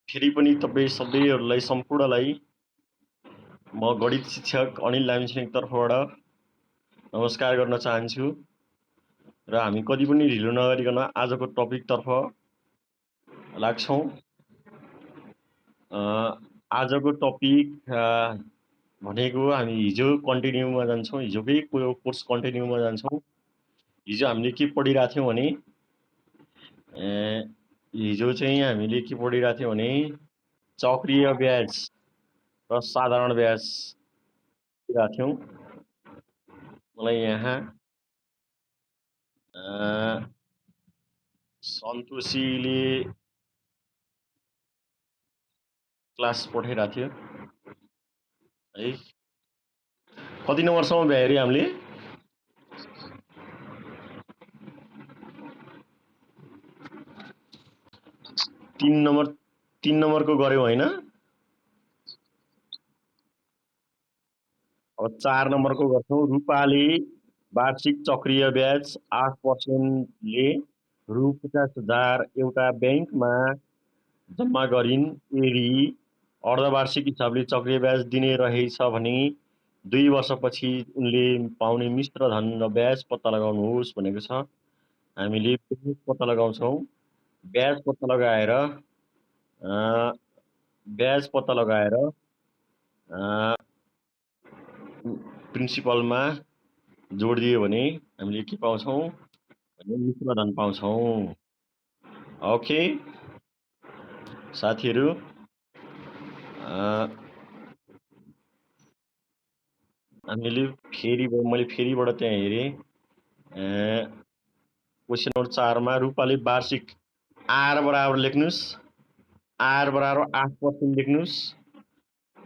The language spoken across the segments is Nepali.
फेरि पनि तपाईँ सबैहरूलाई सम्पूर्णलाई म गणित शिक्षक अनिल लामिछानेको तर्फबाट नमस्कार गर्न चाहन्छु र हामी कति पनि ढिलो नगरिकन आजको टपिकतर्फ लाग्छौँ। आजको टपिक भनेको हामी हिजो कन्टिन्यूमा जान्छौँ, हिजोकै कोर्स कन्टिन्यूमा जान्छौँ। हिजो हामीले के पढिरहेको थियौँ भने हिजो चाहिँ हामीले के पढिरहेको थियौँ भने चक्रीय ब्याज र साधारण ब्याज पढिरहेको थियौँ। मलाई यहाँ सन्तोषीले क्लास पठाइरहेको थियो है। कति नम्बरसम्म भ्यायो अरे हामीले? तीन नम्बरको गऱ्यौँ होइन? अब 4 नम्बरको गर्छौँ। रूपाले वार्षिक चक्रीय ब्याज 8% ले रु 50,000 एउटा ब्याङ्कमा जम्मा गरिन्। यदि अर्धवार्षिक हिसाबले चक्रीय ब्याज दिने रहेछ भने 2 वर्षपछि उनले पाउने मिश्र धन र ब्याज पत्ता लगाउनुहोस् भनेको छ। हामीले ब्याज पत्ता लगाउँछौँ। ब्याज पत्ता लगाएर प्रिन्सिपलमा जोडिदियो भने हामीले के पाउँछौँ भने मिश्र धन पाउँछौँ। ओके साथीहरू, मैले फेरिबाट त्यहाँ हेरेँ। क्वेसन नम्बर 4 मा रूपाले वार्षिक आर बराबर लेख्नुहोस्, आर बराबर 8% लेख्नुहोस्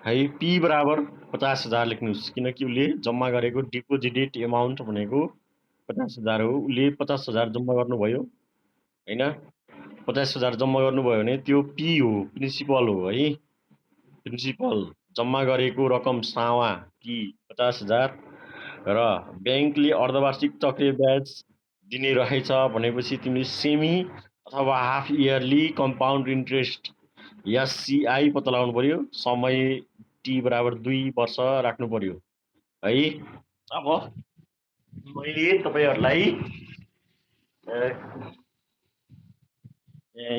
है। पी बराबर 50,000 लेख्नुहोस्, किनकि उसले जम्मा गरेको डिपोजिटेड एमाउन्ट भनेको 50,000 हो। उसले 50,000 जम्मा गर्नुभयो होइन। 50,000 जम्मा गर्नुभयो भने त्यो पी हो, प्रिन्सिपल हो है। प्रिन्सिपल जम्मा गरेको रकम सावा पी 50,000 र ब्याङ्कले अर्धवार्षिक चक्रीय ब्याज दिने रहेछ भनेपछि तिमीले सेमी अथवा हाफ इयरली कम्पाउन्ड इन्ट्रेस्ट एससिआई पत्ता लगाउनु पर्यो। समय टी बराबर 2 वर्ष राख्नु पर्यो है। अब मैले तपाईहरुलाई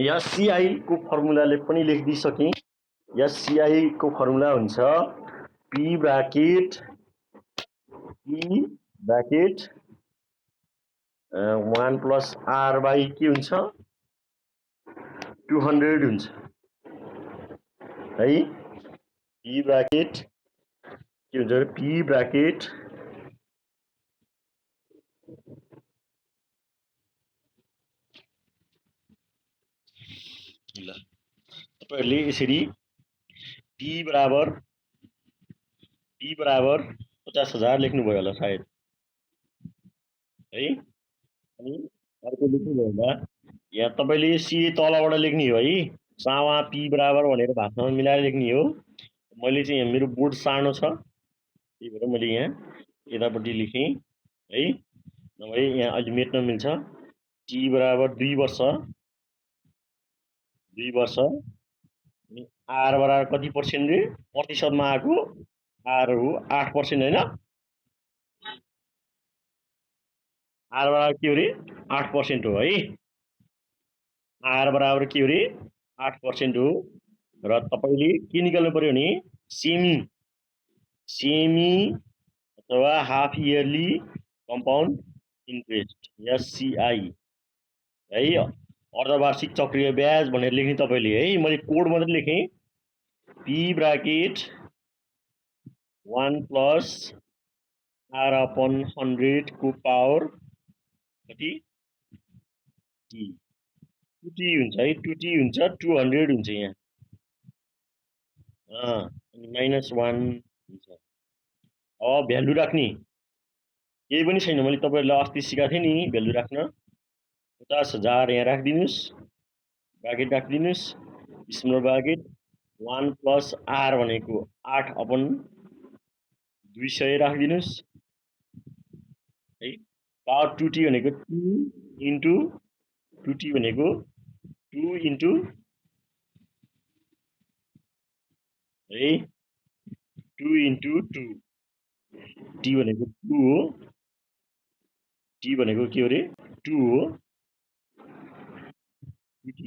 एससिआई को फर्मुलाले पनि लेखिदिसकेँ। एससिआई को फर्मुला हुन्छ P bracket 1 plus R by के हुन्छ 200 हुन्छ है। पी ब्राकेट के हुन्छ? पी ब्राकेट ल तपाईहरुले यसरी पी बराबर 50,000 लेख्नुभयो होला सायद है। अनि अर्को लेख्नुभयो होला, यहाँ तपाईले सी तलबाट लेख्ने हो है। सावा पी बराबर भनेर भाषामा मिलाएर लेख्ने हो। मैले चाहिँ यहाँ मेरो बोर्ड सानो छ, त्यही भएर मैले यहाँ यतापट्टि लेखेँ है। नभए यहाँ अहिले मेट्न मिल्छ। टी बराबर 2 वर्ष अनि आर बराबर कति पर्सेन्ट रे? प्रतिशतमा आएको आर हो 8% होइन। आर बराबर के हो रे? 8% हो है। आर बराबर के हो रे? 8% हो। र तपाईले के निकाल्नु पर्यो भने सेमी अथवा हाफ इयरली कम्पाउन्ड इन्ट्रेस्ट एससिआई है। अर्धवार्षिक चक्रीय ब्याज भनेर लेख्ने तपाईले है। मैले कोड मात्रै लेखेँ। P bracket 1 plus R upon 100 को पावर कति? टी 2t हुन्छ है। 2t हुन्छ 200 हुन्छ यहाँ अनि -1 हुन्छ। अब भ्यालु राख्ने केही पनि छैन। मैले तपाईहरुलाई अस्ति सिकाएको थिएँ नि भ्यालु राख्न। 50,000 यहाँ राखिदिनुस्, ब्राकेट राखिदिनुस्, स्मल ब्राकेट 1 प्लस आर भनेको 8 अपन 200 राखिदिनुस् है। पावर 2t भनेको 2 इन्टु 2t भनेको 2 इन्टु है 2 into 2 t भनेको 2 हो t भनेको के हो रे 2 हो 2t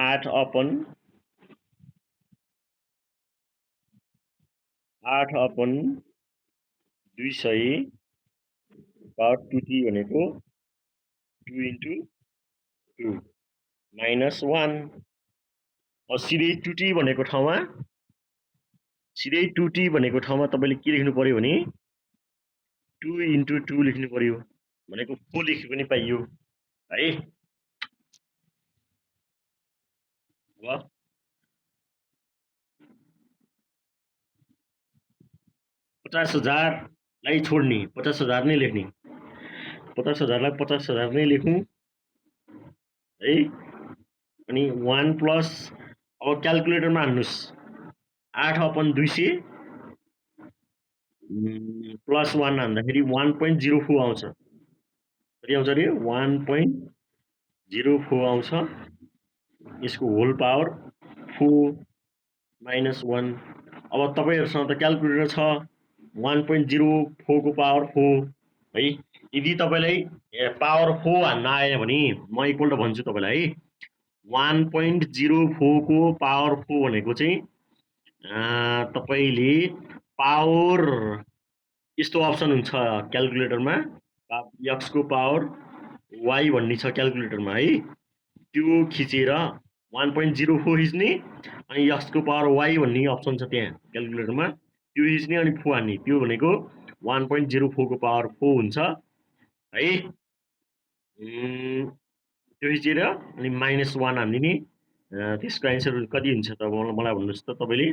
8 अपन 200 पावर 2t भनेको 2 into 2 minus 1 सिधै 2t भनेको ठाउँमा सिधै 2t भनेको ठाउँमा तपाईले के लेख्नु पर्यो भने 2 into 2 लेख्नु पर्यो भनेको 4 लेखे पनि पाइयो है अब 50,000 लाई छोड्ने 50,000 नै लेख्ने 50,000 लाई 50,000 नै लेखौँ है अनि 1 प्लस अब क्याल्कुलेटरमा हाल्नुस् 8 अपन 200 प्लस 1 हाल्दाखेरि 1.04 आउँछ कति आउँछ रे 1.04 आउँछ यसको होल पावर 4 माइनस 1 अब तपाईहरुसँग त क्याल्कुलेटर छ 1.04 को पावर 4 है यदि तपाईलाई पावर 4 हान्न आएन भने म एकपल्ट भन्छु तपाईलाई है 1.04 को पावर 4 भनेको चाहिँ तपाईले पावर यस्तो अप्सन हुन्छ क्याल्कुलेटरमा x को पावर y भन्ने छ क्याल्कुलेटरमा है त्यो खिचेर 1.04 हिच्ने अनि x को पावर y भन्ने अप्सन छ त्यहाँ क्याल्कुलेटरमा त्यो हिच्ने अनि 4 हान्ने त्यो भनेको 1.04 को पावर 4 हुन्छ है त्यो हिचेर अनि -1 हान्दिने त्यसको एन्सर कति हुन्छ त मलाई भन्नुस् त तपाईले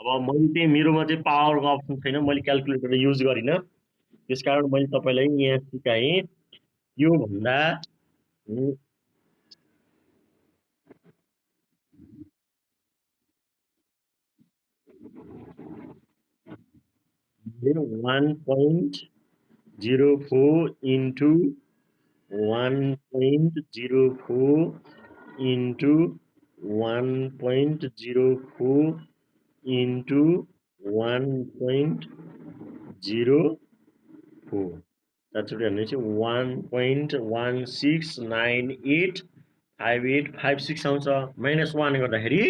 अब मैले चाहिँ मेरोमा चाहिँ पावरको अप्सन छैन मैले क्याल्कुलेटर युज गरिन त्यसकारण मैले तपाईलाई यहाँ सिकाएँ यो भन्दा 1.04 into 1.04 into 1.04 into 1.04 that's what 1.16985856 आउँछ -1 गर्दाखेरि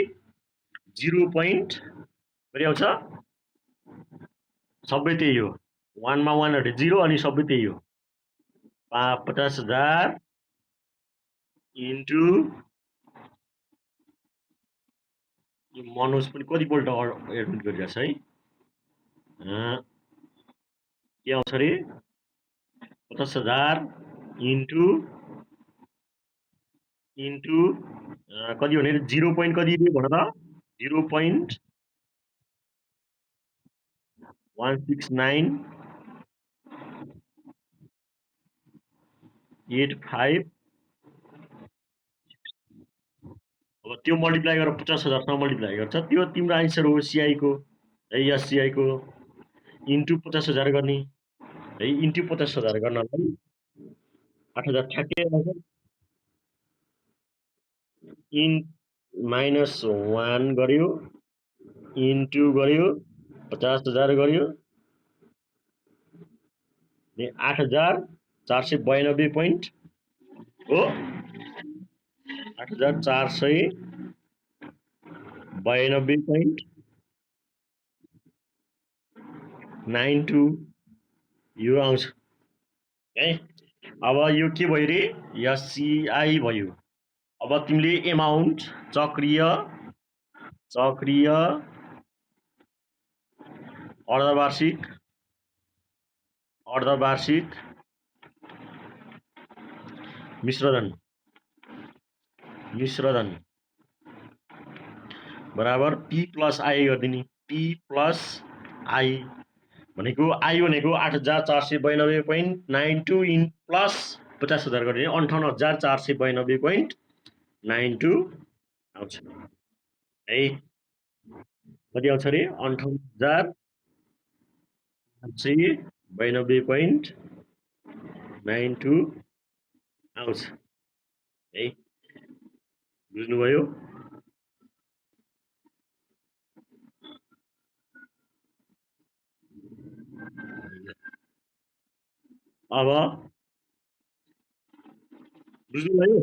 0. कति आउँछ सबै त्यही हो 1 मा 1 हटे 0 अनि सबै त्यही हो 50,000 इन्टु यो मनोज पनि कतिपल्ट एडमिट गरिरहेछ है के आउँछ रे 50,000 इन्टु कति भने 0. कति दियो भन त 0.16985 अब त्यो मल्टिप्लाई गरेर 50,000 सँग मल्टिप्लाई गर्छ त्यो तिम्रो आन्सर हो सीआई को है एससीआई को इन्टु 50,000 गर्ने है इन्टु 50,000 गर्नलाई 8,000 ठ्याक्कै आउँछ इन -1 गर्यो इन्टु गर्यो 50,000 गर्यो 8,492 पोइन्ट हो 8,492.92 यो आउँछ है अब यो के भयो रे एससीआई भयो अब तिमीले एमाउन्ट चक्रीय अर्धवार्षिक मिश्रधन बराबर पी प्लस आई गरिदिने पी प्लस आई भनेको आई भनेको 8,492.92 इन प्लस 50,000 गरिदिने 58,492.92 आउँछ है कति आउँछ रे 58,492.92 आउँछ है बुझ्नुभयो अब बुझ्नुभयो?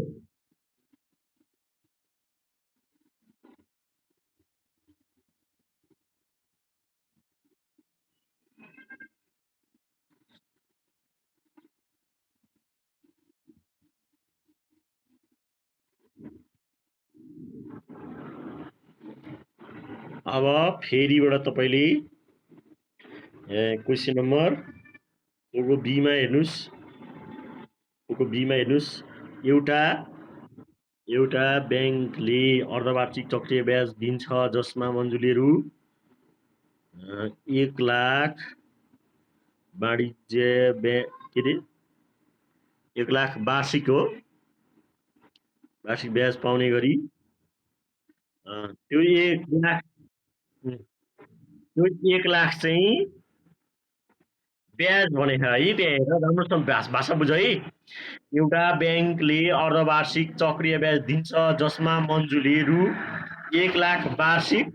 अब फेरिबाट तपाईँले क्वेसन नम्बर को बीमा हेर्नुहोस्, को बीमा हेर्नुहोस्। एउटा एउटा ब्याङ्कले अर्धवार्षिक चक्रीय ब्याज दिन्छ जसमा मन्जुले रु 1,00,000 वाणिज्य के अरे 1,00,000 वार्षिक हो, वार्षिक ब्याज पाउने गरी त्यो 1,00,000 त्यो 1,00,000 चाहिँ ब्याज भने है, त्यहाँ हेर राम्रोसँग भाषा बुझ है। एउटा ब्याङ्कले अर्धवार्षिक चक्रीय ब्याज दिन्छ जसमा मन्जुले रु 1,00,000 वार्षिक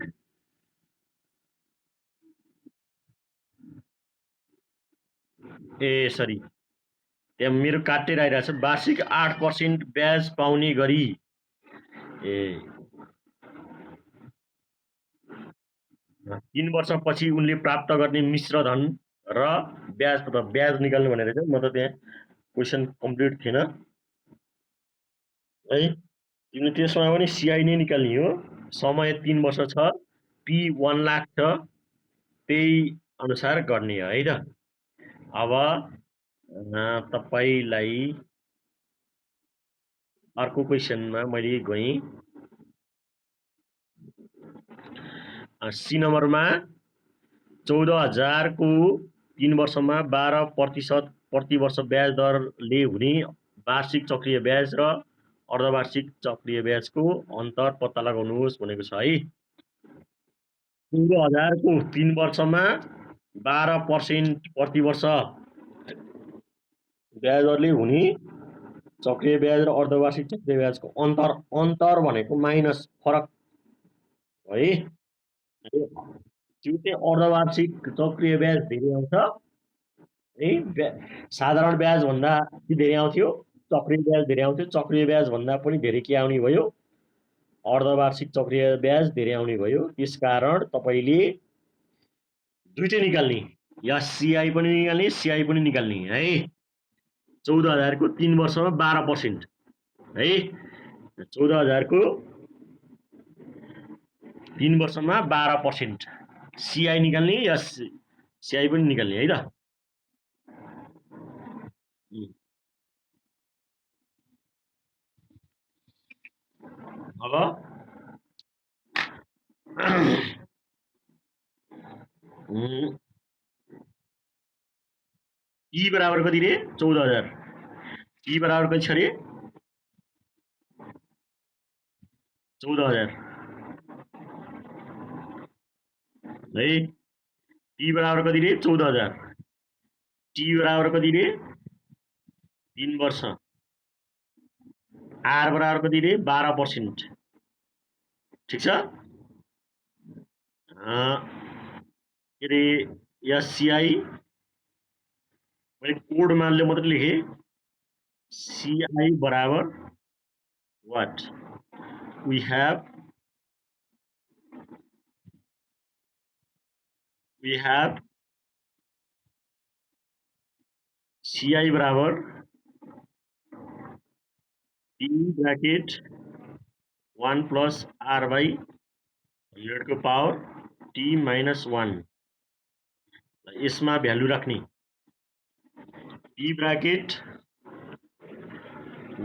सरी त्यहाँ मेरो काटेर आइरहेछ, वार्षिक 8% ब्याज पाउने गरी 3 वर्षपछि उनले प्राप्त गर्ने मिश्र धन र ब्याज ब्याज निकाल्नु भनेर चाहिँ म त त्यहाँ क्वेसन कम्प्लिट थिएन है। तिमीले त्यसमा पनि सिआई नै निकाल्ने हो। समय 3 वर्ष छ, पी 1,00,000 छ, त्यही अनुसार गर्ने हो है त। अब तपाईलाई अर्को क्वेसनमा मैले गएँ। सी नम्बरमा 14,000 को 3 वर्षमा 12% प्रति वर्ष ब्याज दरले हुने वार्षिक चक्रीय ब्याज र अर्धवार्षिक चक्रीय ब्याजको अन्तर पत्ता लगाउनुहोस् भनेको छ है। 14,000 को 3 वर्षमा 12% प्रति वर्ष ब्याज दरले हुने चक्रीय ब्याज र अर्धवार्षिक चक्रीय ब्याजको अन्तर भनेको माइनस फरक है। त्यो चाहिँ अर्धवार्षिक चक्रीय ब्याज धेरै आउँछ है। साधारण ब्याज भन्दा धेरै आउँथ्यो, चक्रीय ब्याज धेरै आउँथ्यो। चक्रीय ब्याज भन्दा पनि धेरै के आउने भयो, अर्धवार्षिक चक्रीय ब्याज धेरै आउने भयो। त्यसकारण तपाईँले दुईटै निकाल्ने, या सिआई पनि निकाल्ने, सिआई पनि निकाल्ने है। 14,000 को 3 वर्षमा 12% है। 14,000 को 3 वर्षमा 12% सिआई निकाल्ने या सिआई पनि निकाल्ने है त। अब पी बराबर कति रे? 14,000। पी बराबर कति छ रे? 14,000 है। पी बराबर कति रे? 14,000। टी बराबर कति रे? 3 वर्ष। आर बराबर कति रे? 12%। ठिक छ। के अरे एससिआई मैले कोड मानले मात्रै लेखेँ। सिआई बराबर what we have CI बराबर P bracket 1 plus R by 100 को पावर T minus 1। यसमा भ्यालु राख्ने P bracket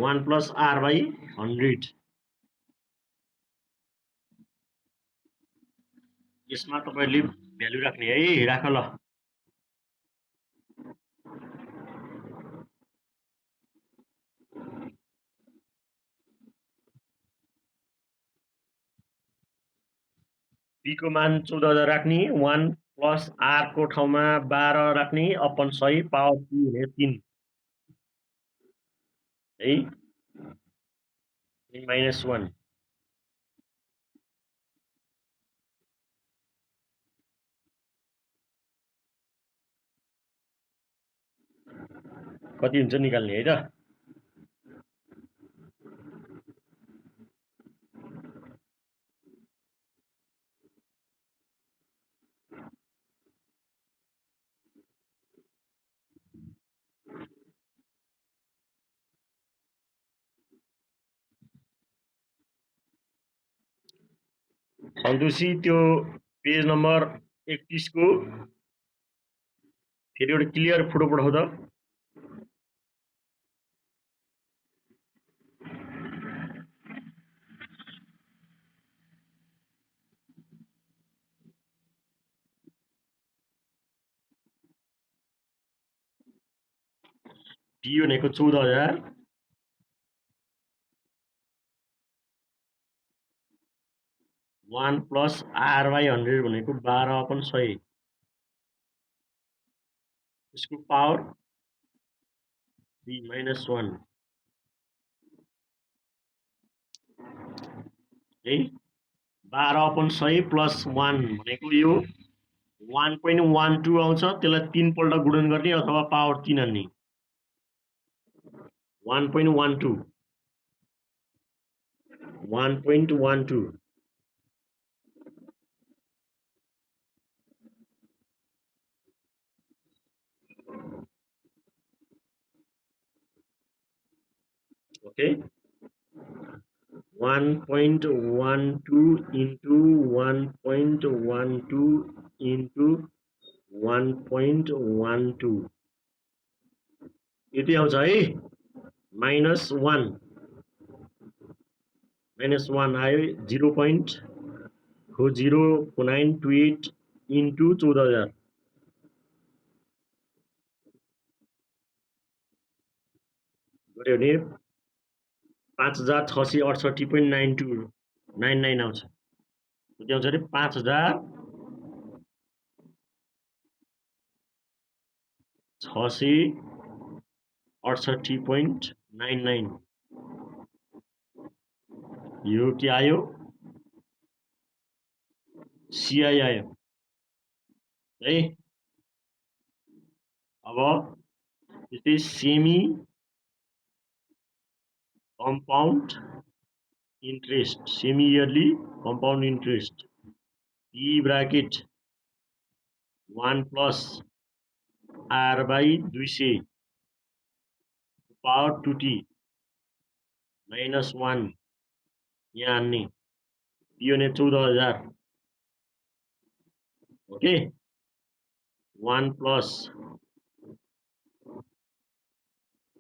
1 plus R by 100। यसमा तपाईले भ्यालु राख्ने है। राख ल। P को मान 14,000 राख्ने, 1 प्लस R को ठाउँमा 12 राख्ने, अपन 100 पावर P हुने 3 है, माइनस 1। कति हुन्छ निकाल्ने है त। सन्तोषी त्यो पेज नम्बर 31 को फेरि एउटा क्लियर फोटो पठाउ त। टी भनेको 14,000 1 प्लस R/100 भनेको 12/100 यसको पावर 3 -1 है। 12/100 प्लस 1 भनेको यो 1.12 आउँछ। त्यसलाई 3 पल्ट गुणन गर्ने अथवा पावर 3 हान्ने। 1.12 ओके। 1.12 into 1.12 into 1.12 यति आउँछ है। -1 आयो 0.04928 into 14,000 गऱ्यो भने 5,668.99 आउँछ। कति आउँछ अरे 5,668.99 यो के आयो CI आयो है। अब त्यस्तै semi compound interest semi yearly compound interest P bracket 1 plus R/200 power 2t -1 यहाँ हान्ने। यो ने 14,000 ओके। 1 प्लस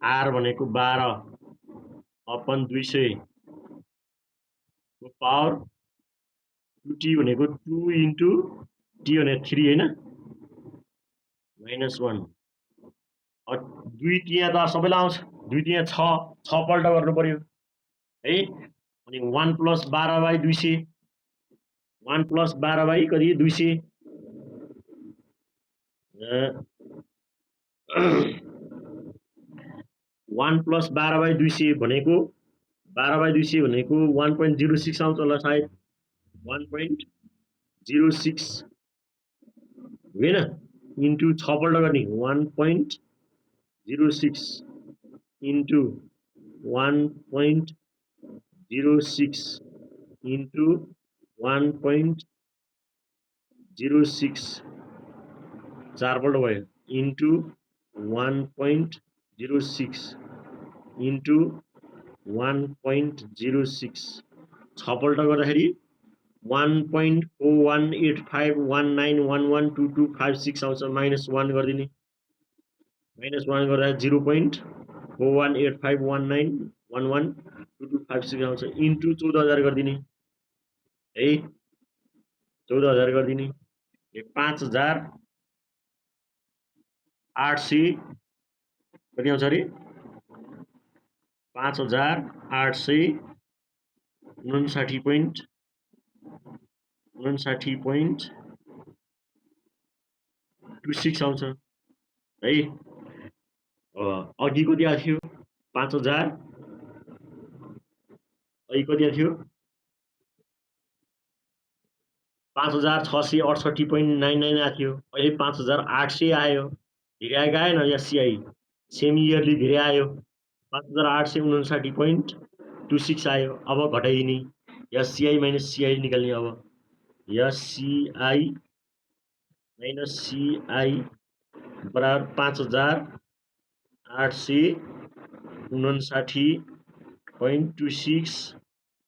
R भनेको 12/200 को पावर 2t भनेको 2 into t भनेको 3 हैन -1 2 तिया त सबैलाई आउँछ। 2 तिया 6 पल्ट गर्नु पर्यो है। अनि 1 प्लस 12/200 1 प्लस 12 कति 200 1 प्लस 12/200 भनेको 12/200 भनेको 1.06 आउँछ होला सायद 1.06 होइन इन्टु 6 पल्ट गर्ने 1.06 इन्टु 1.06 इन्टु 1.06 4 पल्ट भयो इन्टु 1.06 इन्टु 1.06 6 पल्ट गर्दाखेरि 1.418519112256 आउँछ। -1 गरिदिने। -1 गर्दा 0.418519112256 आउँछ इन्टु 14,000 गरिदिने है। 14,000 गरिदिने 5,800 कति आउँछ अरे 5,859.26 आउँछ है। अघि कति आएको थियो 5,000 अघि कति आएको थियो 5,668.99 आएको थियो। अहिले 5,800 आयो। धेरै आएन यहाँ CI सेमी इयरली धेरै आयो 5859.26 आयो। अब घटाइदिने एससीआई माइनस सीआई निकाल्ने। अब एससीआई माइनस सीआई बराबर 5859.26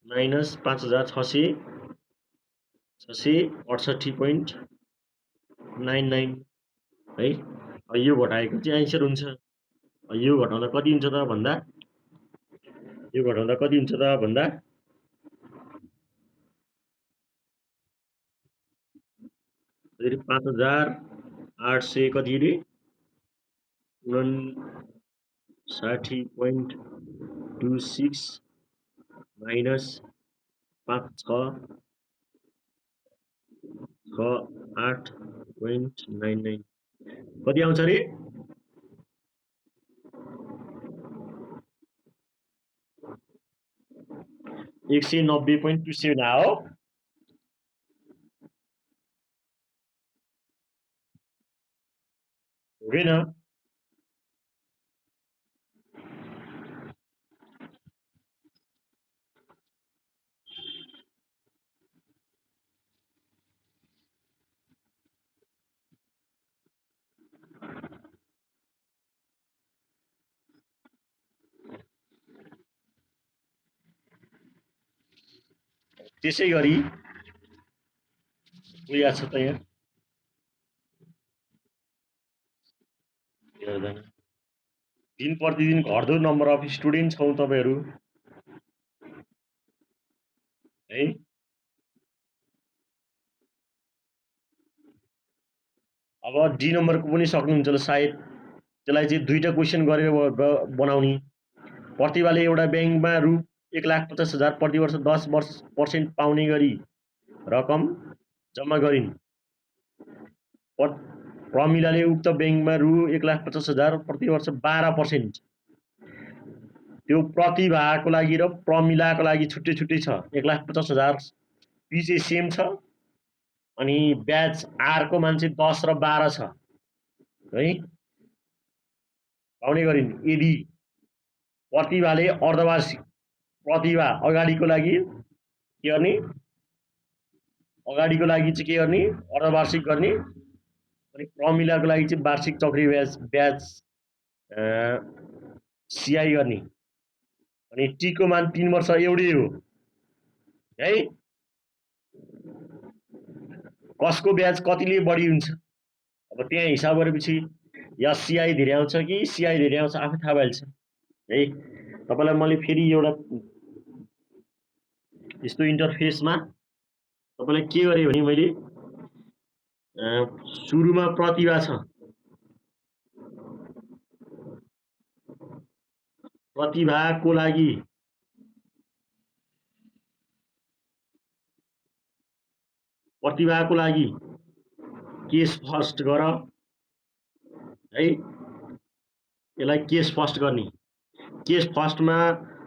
माइनस 5668.99 है। यो घटाएको चाहिँ एन्सर हुन्छ। यो घटाउँदा कति हुन्छ त भन्दा 5800 कति रे 59.26 माइनस 5668.99 कति आउँछ रे? 190.27 आयो। हुँदैन त्यसै गरी उयो छ त यहाँ दिन प्रतिदिन घट्दो नम्बर अफ स्टुडेन्ट छौँ तपाईहरू है। अब डी नम्बरको पनि सक्नुहुन्छ होला सायद। त्यसलाई चाहिँ दुईटा क्वेसन गरेर बनाउने। प्रतिभाले एउटा ब्याङ्कमा रु 1,50,000 प्रति वर्ष 10% पाउने गरी रकम जम्मा गरिन्। प्रमिलाले उक्त ब्याङ्कमा रु 1,50,000 प्रति वर्ष 12%। त्यो प्रतिभाको लागि र प्रमिलाको लागि छुट्टै छुट्टै छ। 1,50,000 पी चाहिँ सेम छ अनि ब्याज आरको मान चाहिँ 10 र 12 छ है। पाउने गरिन् यदि प्रतिभाले अर्धवार्षिक प्रतिभा अगाडिको लागि के गर्ने चाहिँ के गर्ने अर्धवार्षिक गर्ने अनि प्रमिलाको लागि चाहिँ वार्षिक चक्रीय ब्याज सीआई गर्ने। अनि टी को मान 3 वर्ष एउटै हो है। कसको ब्याज कतिले बढी हुन्छ अब त्यहाँ हिसाब गरेपछि या सीआई धेरै आउँछ कि सीआई धेरै आउँछ आफै थाहा भइहाल्छ है। तपाईलाई मैले फेरि एउटा यस्तो इन्टरफेसमा तपाईलाई के गरे भने मैले सुरुमा प्रतिभा छ, प्रतिभाको लागि केस फर्स्ट गर है। यसलाई केस फर्स्ट गर्ने। केस फर्स्टमा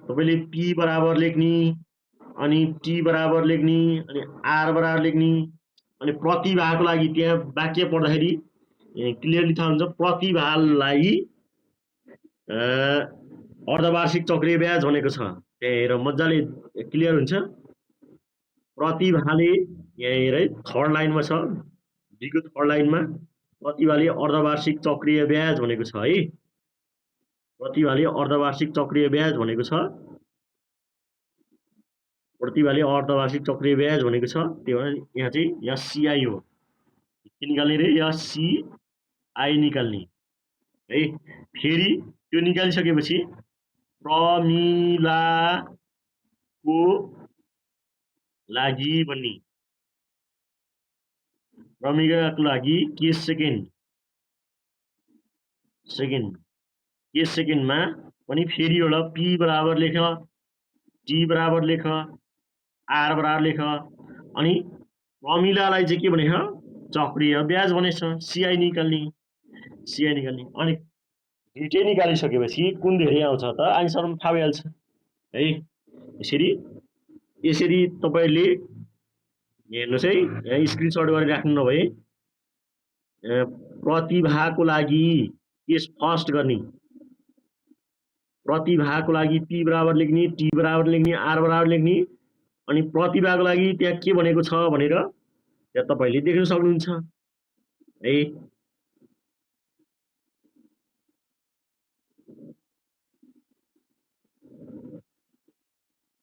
तपाईले पी बराबर लेख्ने अनि टी बराबर लेख्ने अनि आर बराबर लेख्ने अनि प्रतिभाको लागि त्यहाँ वाक्य पढ्दाखेरि क्लियरली थाहा हुन्छ। प्रतिभालाई अर्धवार्षिक चक्रीय ब्याज भनेको छ त्यहाँ हेर मजाले क्लियर हुन्छ। प्रतिभाले यहाँ हेर थर्ड लाइनमा छ, बीको थर्ड लाइनमा प्रतिभाले अर्धवार्षिक चक्रीय ब्याज भनेको छ है। प्रतिभाले अर्धवार्षिक चक्रीय ब्याज भनेको छ। प्रतिभाले अर्धवार्षिक चक्रीय ब्याज भनेको छ। त्यो भएर यहाँ चाहिँ एससीआई हो। के निकाल्ने रे? एससीआई निकाल्ने है। फेरि त्यो निकालिसकेपछि प्रमिलाको लागि भन्ने, प्रमिलाको लागि केस सेकेन्डमा पनि फेरि एउटा पी बराबर लेख, टी बराबर लेख, आर बराबर लेख अनि प्रमिलालाई चाहिँ के भनेछ चक्रीय ब्याज भनेछ। सीआई निकाल्ने अनि दुईटै निकालिसकेपछि कुन धेरै आउँछ त आन्सरमा थाहा भइहाल्छ है। यसरी तपाईले हेर्नुस् है, यहाँ स्क्रिनशट गरेर राख्नु नभए प्रतिभाको लागि केस फर्स्ट गर्ने प्रतिभाको लागि P बराबर लेख्ने, T बराबर लेख्ने, R बराबर लेख्ने, अनि प्रतिभाको लागि त्यहाँ के भनेको छ भनेर त्यहाँ तपाईले देख्न सक्नुहुन्छ है।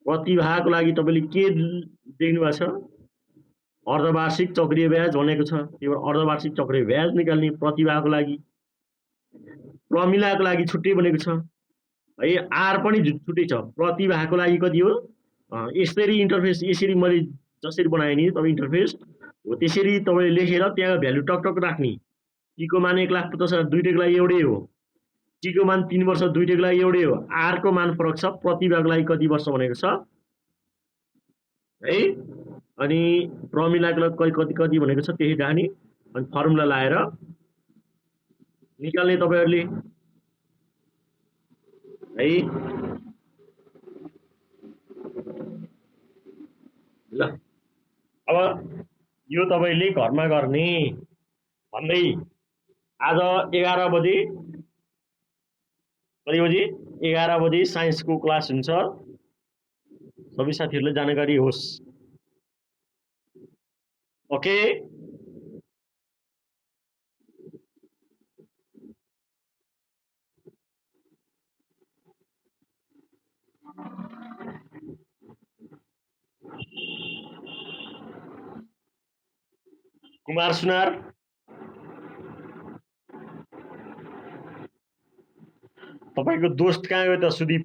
प्रतिभाको लागि तपाईले के देख्नु भएको छ, अर्धवार्षिक चक्रीय ब्याज भनेको छ। त्यो अर्धवार्षिक चक्रीय ब्याज निकाल्ने प्रतिभाको लागि। प्रमिलाको लागि छुट्टै भनेको छ है। आर पनि छुट्टै छ। प्रतिभाको लागि कति हो, यसरी इन्टरफेस यसरी मैले जसरी बनाएँ नि तपाईँ इन्टरफेस हो त्यसरी तपाईले लेखेर त्यहाँ भ्यालु टकटक राख्ने। टी को मान 1,50,000 दुईटैको लागि एउटै हो। टी को मान 3 वर्ष दुईटैको लागि एउटै हो। आर को मान फरक छ। प्रतिभाको लागि कति वर्ष भनेको छ है। अनि प्रमिलाको लागि कति कति भनेको छ त्यही राख्ने। अनि फर्मुला लाएर निकाल्ने तपाईहरुले है। ल अब यो तपाईले घरमा गर्ने भन्दै आज 11 बजे कति बजे 11 बजे साइन्सको क्लास हुन्छ। सबै साथीहरुलाई जानकारी होस्। ओके कुमार सुनार तपाईको दोस्त कहाँ गयो त सुदीप?